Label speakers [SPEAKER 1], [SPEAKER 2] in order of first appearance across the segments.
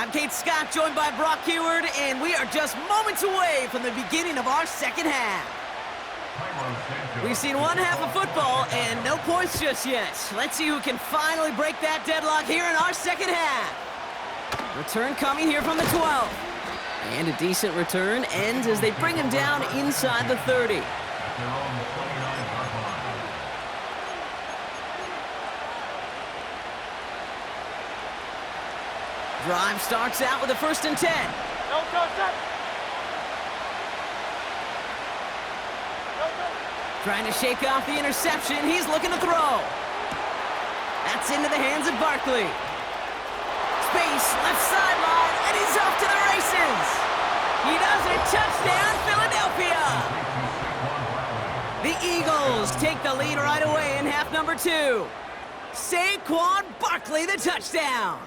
[SPEAKER 1] I'm Kate Scott, joined by Brock Heward, and we are just moments away from the beginning of our second half. We've seen one half of football and no points just yet. Let's see who can finally break that deadlock here in our second half. Return coming here from the 12. And a decent return ends as they bring him down inside the 30. Drive starts out with a 1st and 10. Trying to shake off the interception. He's looking to throw. That's into the hands of Barkley. Space, left sideline, and he's off to the races. He does it. Touchdown, Philadelphia. The Eagles take the lead right away in half number 2. Saquon Barkley, the touchdown.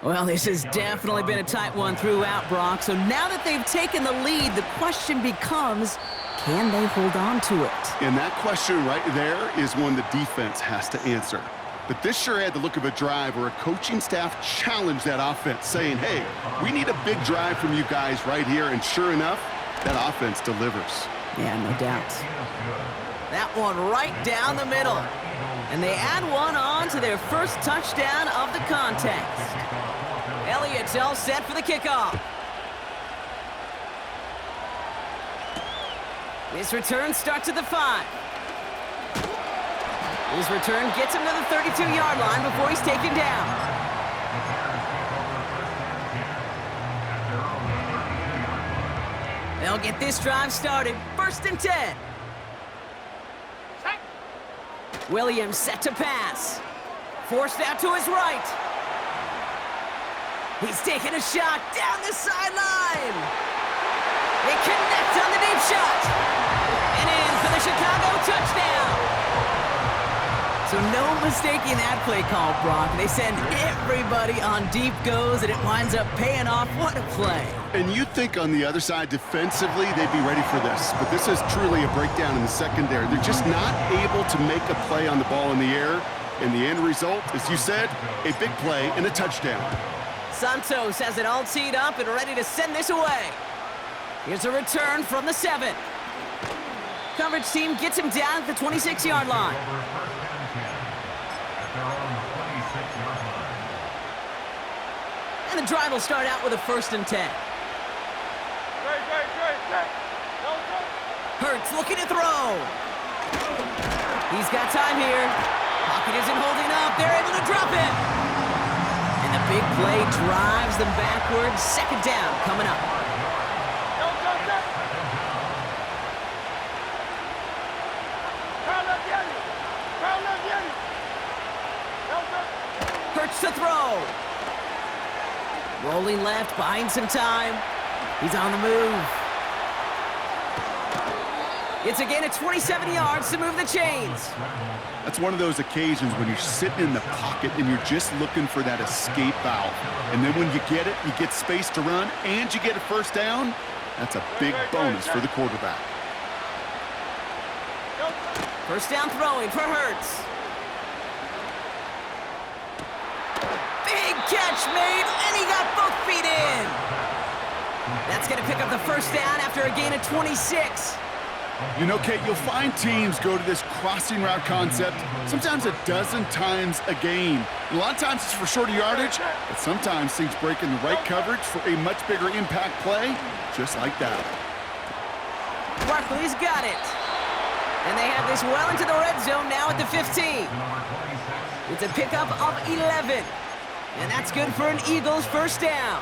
[SPEAKER 1] Well, this has definitely been a tight one throughout, Brock. So now that they've taken the lead, the question becomes, can they hold on to it?
[SPEAKER 2] And that question right there is one the defense has to answer. But this sure had the look of a drive where a coaching staff challenged that offense, saying, hey, we need a big drive from you guys right here. And sure enough, that offense delivers.
[SPEAKER 1] Yeah, no doubt. That one right down the middle. And they add one on to their first touchdown of the contest. Elliott's all set for the kickoff. His return starts at the 5. His return gets him to the 32-yard line before he's taken down. They'll get this drive started. 1st and 10. Williams set to pass. Forced out to his right. He's taking a shot down the sideline. They connect on the deep shot. And in for the Chicago touchdown. So no mistaking that play call, Brock. They send everybody on deep goes, and it winds up paying off. What a play.
[SPEAKER 2] And you'd think on the other side, defensively, they'd be ready for this. But this is truly a breakdown in the secondary. They're just not able to make a play on the ball in the air. And the end result, as you said, a big play and a touchdown.
[SPEAKER 1] Santos has it all teed up and ready to send this away. Here's a return from the 7. Coverage team gets him down at the 26-yard line. And the drive will start out with a 1st and 10. Hurts looking to throw. He's got time here. Pocket isn't holding up. They're able to drop it. And the big play drives them backwards. 2nd down coming up. Hurts to throw. Rolling left, buying some time. He's on the move. It's a gain of 27 yards to move the chains.
[SPEAKER 2] That's one of those occasions when you're sitting in the pocket and you're just looking for that escape valve. And then when you get it, you get space to run, and you get a 1st down. That's a big bonus for the quarterback.
[SPEAKER 1] 1st down throwing for Hurts. Big catch made, and he got both feet in. That's going to pick up the 1st down after a gain of 26.
[SPEAKER 2] You know, Kate, you'll find teams go to this crossing route concept sometimes a dozen times a game. And a lot of times it's for shorter yardage, but sometimes things break in the right coverage for a much bigger impact play, just like that.
[SPEAKER 1] Barkley's got it. And they have this well into the red zone now at the 15. It's a pickup of 11. And that's good for an Eagles 1st down.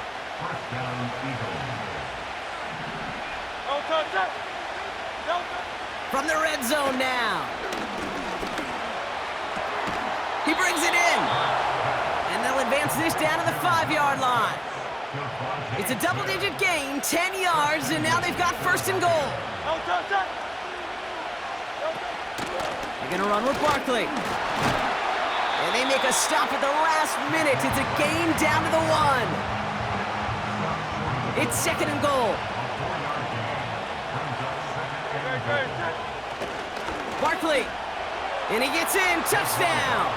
[SPEAKER 1] From the red zone now. He brings it in. And they'll advance this down to the 5-yard line. It's a double-digit gain, 10 yards, and now they've got 1st and goal. They're going to run with Barkley. And they make a stop at the last minute. It's a gain down to the 1. It's 2nd and goal. Barkley. And he gets in. Touchdown.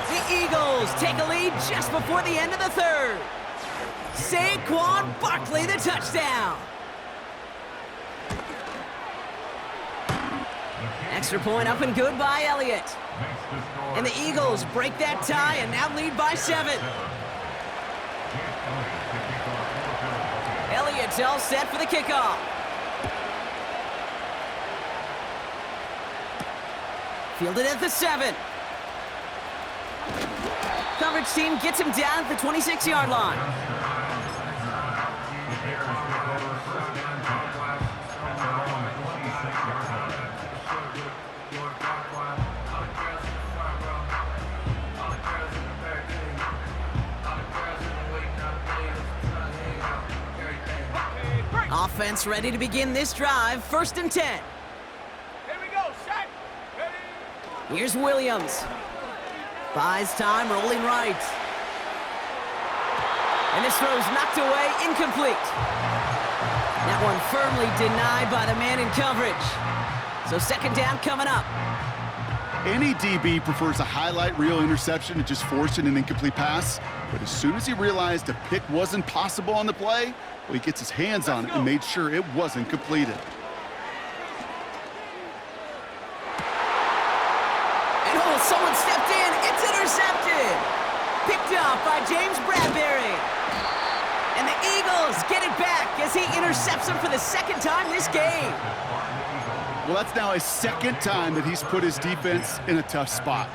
[SPEAKER 1] The Eagles take a lead just before the end of the 3rd. Saquon Barkley, the touchdown. Extra point up and good by Elliott. And the Eagles break that tie and now lead by 7. Elliott's all set for the kickoff. Fielded at the 7. Coverage team gets him down at the 26-yard line. Offense ready to begin this drive. 1st and 10.
[SPEAKER 3] Here we go, set, ready.
[SPEAKER 1] Here's Williams. Buys time, rolling right. And this throw's knocked away, incomplete. That one firmly denied by the man in coverage. So 2nd down coming up.
[SPEAKER 2] Any DB prefers a highlight reel interception to just forcing an incomplete pass. But as soon as he realized a pick wasn't possible on the play, well, he gets his hands on it and made sure it wasn't completed.
[SPEAKER 1] And oh, someone stepped in. It's intercepted. Picked up by James Bradbury. And the Eagles get it back as he intercepts him for the 2nd time this game.
[SPEAKER 2] Well, that's now his 2nd time that he's put his defense in a tough spot.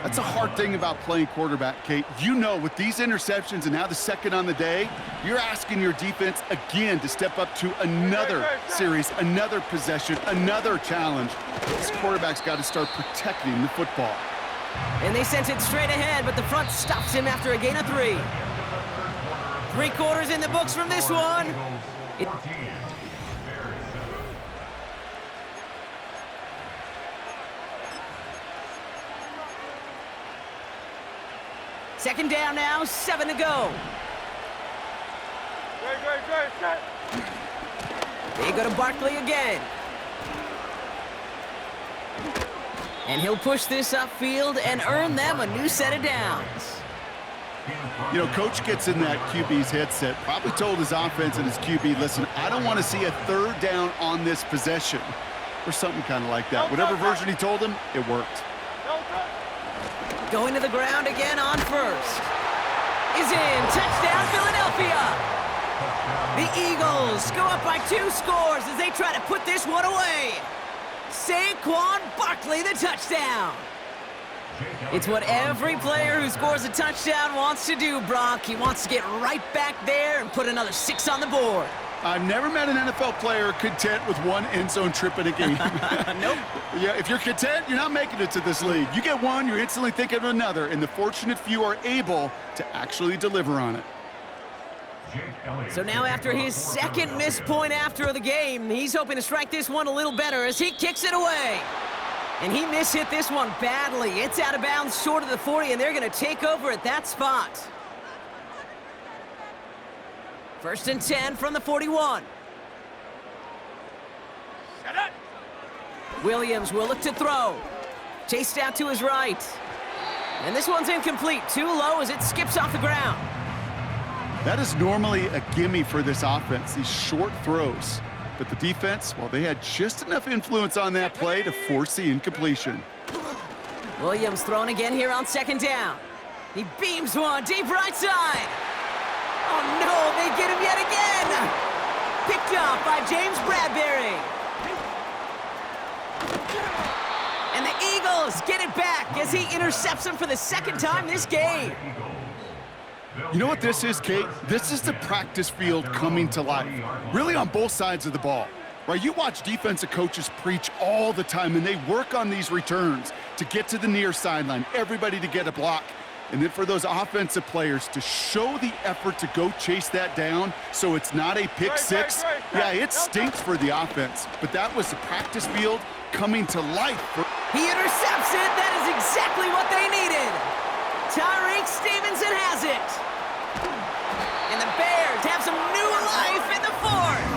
[SPEAKER 2] That's a hard thing about playing quarterback, Kate. You know, with these interceptions and now the 2nd on the day, you're asking your defense again to step up to another series, another possession, another challenge. This quarterback's got to start protecting the football.
[SPEAKER 1] And they sent it straight ahead, but the front stops him after a gain of 3. 3 quarters in the books from this one. Second down now, 7 to go.
[SPEAKER 3] Great, set.
[SPEAKER 1] They go to Barkley again. And he'll push this upfield and earn them a new set of downs.
[SPEAKER 2] You know, coach gets in that QB's headset, probably told his offense and his QB, listen, I don't want to see a 3rd down on this possession, or something kind of like that. Whatever version he told him, it worked.
[SPEAKER 1] Going to the ground again on 1st. Is in. Touchdown, Philadelphia. The Eagles go up by 2 scores as they try to put this one away. Saquon Barkley, the touchdown. It's what every player who scores a touchdown wants to do, Brock. He wants to get right back there and put another 6 on the board.
[SPEAKER 2] I've never met an NFL player content with 1 end zone trip in a game.
[SPEAKER 1] Nope.
[SPEAKER 2] Yeah, if you're content, you're not making it to this league. You get 1, you're instantly thinking of another, and the fortunate few are able to actually deliver on it.
[SPEAKER 1] So now after his 2nd missed point after the game, he's hoping to strike this one a little better as he kicks it away. And he mishit this one badly. It's out of bounds short of the 40, and they're going to take over at that spot. 1st and 10 from the 41.
[SPEAKER 3] Set it.
[SPEAKER 1] Williams will look to throw. Chased out to his right. And this one's incomplete. Too low as it skips off the ground.
[SPEAKER 2] That is normally a gimme for this offense, these short throws. But the defense, well, they had just enough influence on that play to force the incompletion.
[SPEAKER 1] Williams throwing again here on 2nd down. He beams one deep right side. Oh no, they get him yet again. Picked up by James Bradbury. And the Eagles get it back as he intercepts him for the 2nd time this game.
[SPEAKER 2] You know what this is, Kate? This is the practice field coming to life, really on both sides of the ball. Right? You watch defensive coaches preach all the time, and they work on these returns to get to the near sideline, everybody to get a block. And then for those offensive players to show the effort to go chase that down so it's not a pick 6. Yeah, it stinks for the offense, but that was the practice field coming to life.
[SPEAKER 1] He intercepts it. That is exactly what they needed. Tyreek Stevenson has it. And the Bears have some new life in the 4th.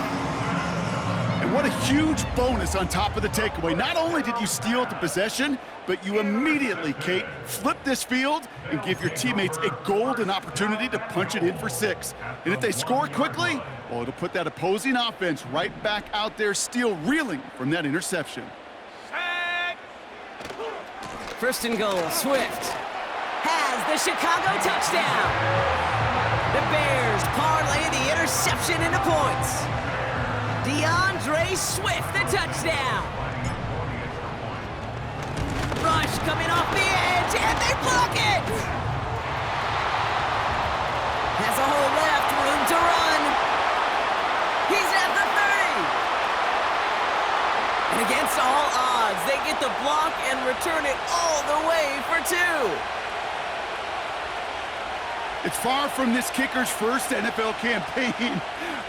[SPEAKER 2] And What a huge bonus on top of the takeaway. Not only did you steal the possession, but you immediately, Kate, flip this field and give your teammates a golden opportunity to punch it in for 6. And if they score quickly, well, it'll put that opposing offense right back out there, still reeling from that interception.
[SPEAKER 1] First and goal, Swift has the Chicago touchdown. The Bears parlay the interception into points. DeAndre Swift, the touchdown. Rush coming off the edge, and they block it. Has a hole left, room to run. He's at the 30. And against all odds, they get the block and return it all the way for 2.
[SPEAKER 2] It's far from this kicker's first NFL campaign,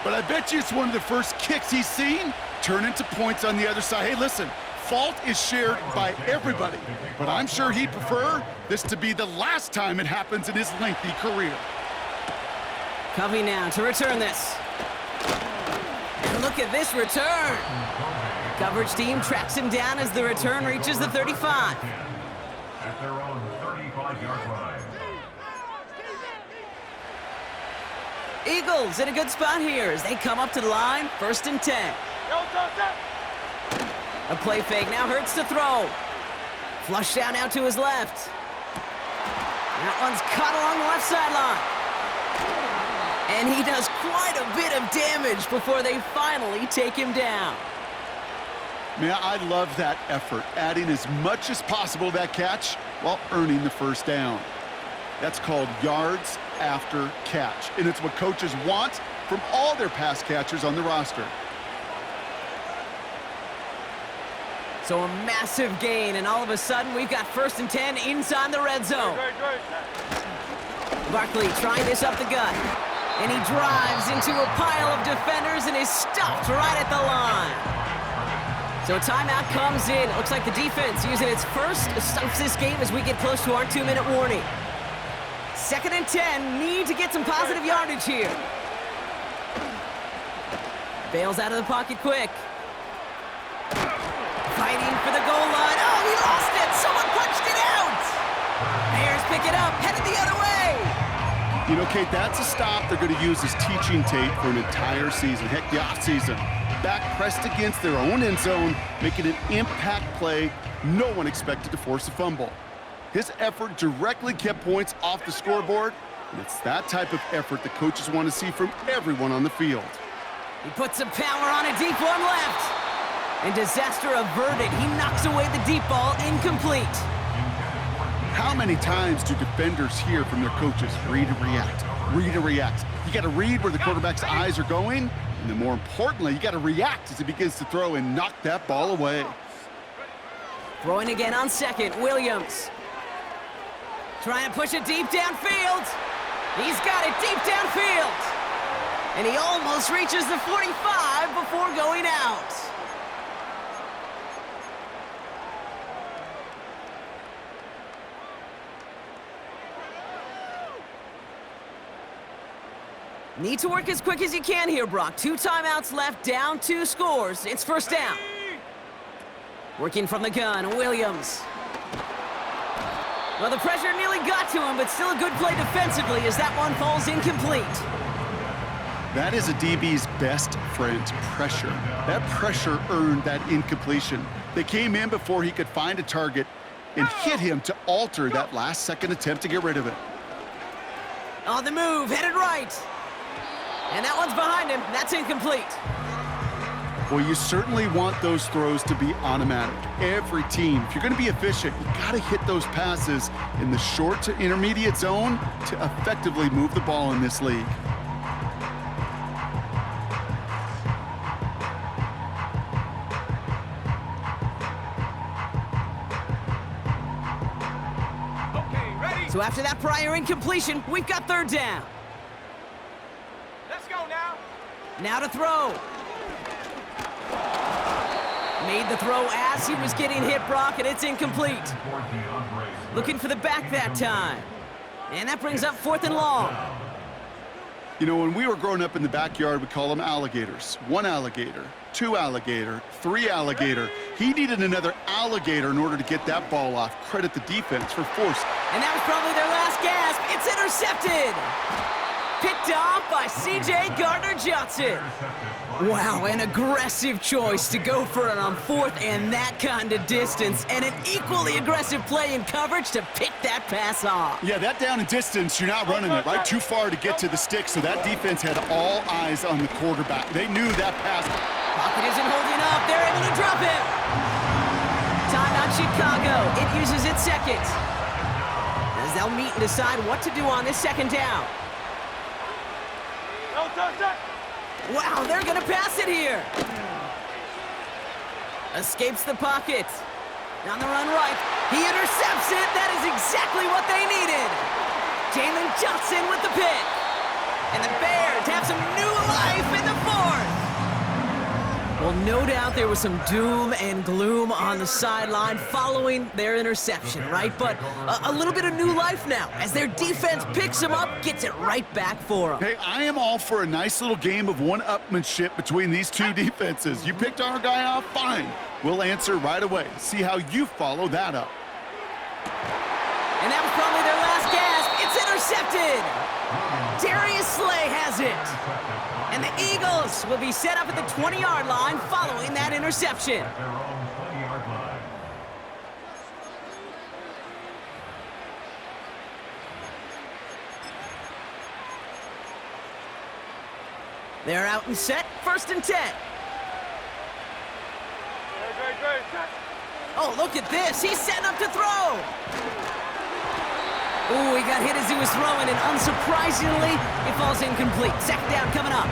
[SPEAKER 2] but I bet you it's one of the first kicks he's seen turn into points on the other side. Hey, listen, fault is shared by everybody, but I'm sure he'd prefer this to be the last time it happens in his lengthy career.
[SPEAKER 1] Covey now to return this. And look at this return. Coverage team tracks him down as the return reaches the 35.
[SPEAKER 4] At their own 35-yard line.
[SPEAKER 1] Eagles in a good spot here as they come up to the line, 1st and 10. A play fake now hurts to throw. Flush down now to his left. That one's caught along the left sideline. And he does quite a bit of damage before they finally take him down.
[SPEAKER 2] Man, I love that effort, adding as much as possible to that catch while earning the first down. That's called yards after catch, and it's what coaches want from all their pass catchers on the roster.
[SPEAKER 1] So a massive gain, and all of a sudden we've got 1st and 10 inside the red zone. Barkley trying this up the gut, and he drives into a pile of defenders and is stopped right at the line. So a timeout comes in. It looks like the defense using its first stops this game as we get close to our 2-minute warning. 2nd and 10, need to get some positive yardage here. Bails out of the pocket quick. Fighting for the goal line. Oh, he lost it! Someone punched it out! Bears pick it up, headed the other way.
[SPEAKER 2] You know, Kate, that's a stop they're going to use as teaching tape for an entire season. Heck, the offseason. Back pressed against their own end zone, making an impact play. No one expected to force a fumble. His effort directly kept points off the scoreboard, and it's that type of effort the coaches want to see from everyone on the field.
[SPEAKER 1] He puts some power on a deep one left. And disaster averted. He knocks away the deep ball, incomplete.
[SPEAKER 2] How many times do defenders hear from their coaches, read and react, read and react? You got to read where the quarterback's eyes are going, and then more importantly, you got to react as he begins to throw and knock that ball away.
[SPEAKER 1] Throwing again on 2nd, Williams. Trying to push it deep downfield. He's got it deep downfield. And he almost reaches the 45 before going out. Need to work as quick as you can here, Brock. 2 timeouts left, down 2 scores. It's 1st down. Working from the gun, Williams. Well, the pressure nearly got to him, but still a good play defensively as that one falls incomplete.
[SPEAKER 2] That is a DB's best friend, pressure. That pressure earned that incompletion. They came in before he could find a target and hit him to alter that last-second attempt to get rid of it.
[SPEAKER 1] On the move, headed right. And that one's behind him. That's incomplete.
[SPEAKER 2] Well, you certainly want those throws to be automatic. Every team, if you're going to be efficient, you got to hit those passes in the short to intermediate zone to effectively move the ball in this league.
[SPEAKER 3] Okay, ready?
[SPEAKER 1] So after that prior incompletion, we've got 3rd down.
[SPEAKER 3] Let's go now.
[SPEAKER 1] Now to throw. Made the throw as he was getting hit, Brock, and it's incomplete. Looking for the back that time. And that brings up 4th and long.
[SPEAKER 2] You know, when we were growing up in the backyard, we call them alligators. 1 alligator, 2 alligator, 3 alligator. He needed another alligator in order to get that ball off. Credit the defense for force.
[SPEAKER 1] And that was probably their last gasp. It's intercepted. Picked off by C.J. Gardner-Johnson. Wow, an aggressive choice to go for it on 4th and that kind of distance, and an equally aggressive play in coverage to pick that pass off.
[SPEAKER 2] Yeah, that down and distance, you're not running it, right? Too far to get to the stick, so that defense had all eyes on the quarterback. They knew that pass.
[SPEAKER 1] Pocket isn't holding up. They're able to drop him. Timeout Chicago. It uses its second. As they'll meet and decide what to do on this 2nd down. Wow, they're gonna pass it here. Escapes the pocket. On the run right. He intercepts it. That is exactly what they needed. Jalen Johnson with the pick. And the Bears have some new life in the 4th. Well, no doubt there was some doom and gloom on the sideline following their interception, right? But a little bit of new life now as their defense picks them up, gets it right back for them.
[SPEAKER 2] Hey, I am all for a nice little game of one-upmanship between these two defenses. You picked our guy off, fine. We'll answer right away. See how you follow that up.
[SPEAKER 1] And that was probably their last gasp. It's intercepted. Darius Slay has it. And the Eagles will be set up at the 20-yard line following that interception.
[SPEAKER 4] At their own 20-yard line.
[SPEAKER 1] They're out and set. 1st and 10. Oh, look at this. He's setting up to throw. Ooh, he got hit as he was throwing, and unsurprisingly, it falls incomplete. 2nd down coming up.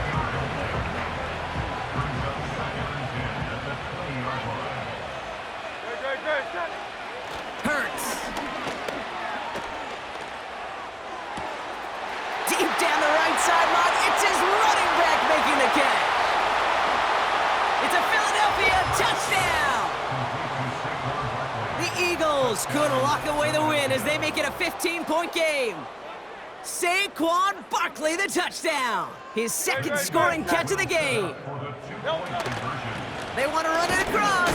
[SPEAKER 1] Hurts. Deep down the right sideline. It's his running back making the catch. It's a Philadelphia touchdown. The Eagles could lock away the win as they make it a 15-point game. Saquon Barkley, the touchdown. His 2nd scoring catch of the game. They want to run it across.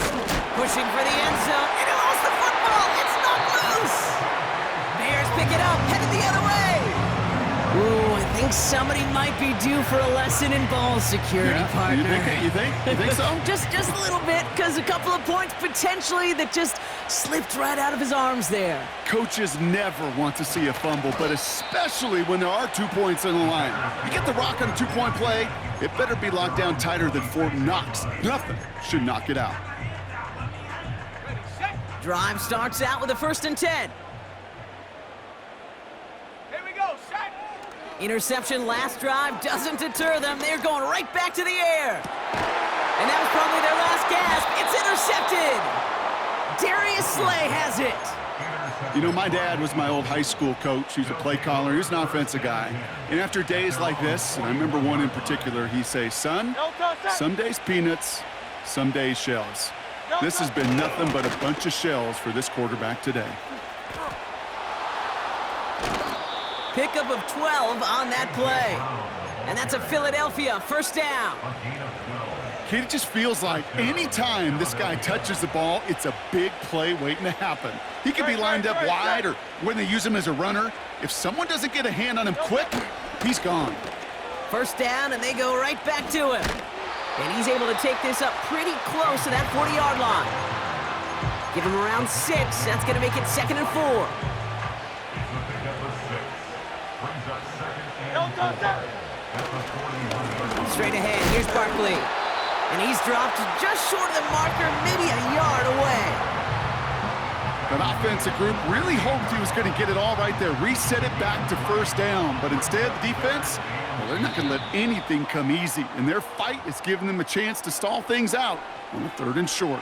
[SPEAKER 1] Pushing for the end zone. And he lost the football. It's not loose. Bears pick it up, headed the other way. Ooh, I think somebody might be due for a lesson in ball security, partner.
[SPEAKER 2] You think so?
[SPEAKER 1] Just a little bit, because a couple of points potentially that just slipped right out of his arms there.
[SPEAKER 2] Coaches never want to see a fumble, but especially when there are 2 points on the line. You get the rock on a 2-point play, it better be locked down tighter than Fort Knox. Nothing should knock it out.
[SPEAKER 1] Drive starts out with a 1st and 10.
[SPEAKER 3] Here we go, set.
[SPEAKER 1] Interception last drive doesn't deter them. They're going right back to the air. And that was probably their last gasp. It's intercepted. Darius Slay has it.
[SPEAKER 2] You know, my dad was my old high school coach. He was a play caller. He was an offensive guy. And after days like this, and I remember one in particular, he'd say, son, some days peanuts, some days shells. This has been nothing but a bunch of shells for this quarterback today.
[SPEAKER 1] Pickup of 12 on that play. And that's a Philadelphia 1st down.
[SPEAKER 2] It just feels like any time this guy touches the ball, it's a big play waiting to happen. He could be lined up wide, or when they use him as a runner. If someone doesn't get a hand on him quick, he's gone.
[SPEAKER 1] 1st down, and they go right back to him. And he's able to take this up pretty close to that 40-yard line. Give him around 6. That's going to make it 2nd and 4. Straight ahead, here's Barkley. And he's dropped just short of the marker, maybe a yard away.
[SPEAKER 2] That offensive group really hoped he was going to get it all right there, reset it back to 1st down. But instead, the defense, well, they're not going to let anything come easy. And their fight is giving them a chance to stall things out on a 3rd and short.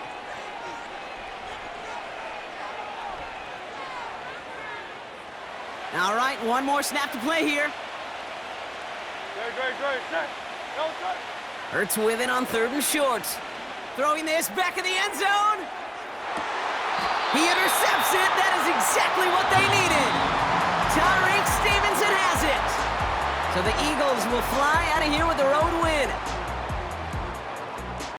[SPEAKER 1] All right, one more snap to play here. Hurts with it on 3rd and short. Throwing this back in the end zone. He intercepts it. That is exactly what they needed. Tyreek Stevenson has it. So the Eagles will fly out of here with their own win.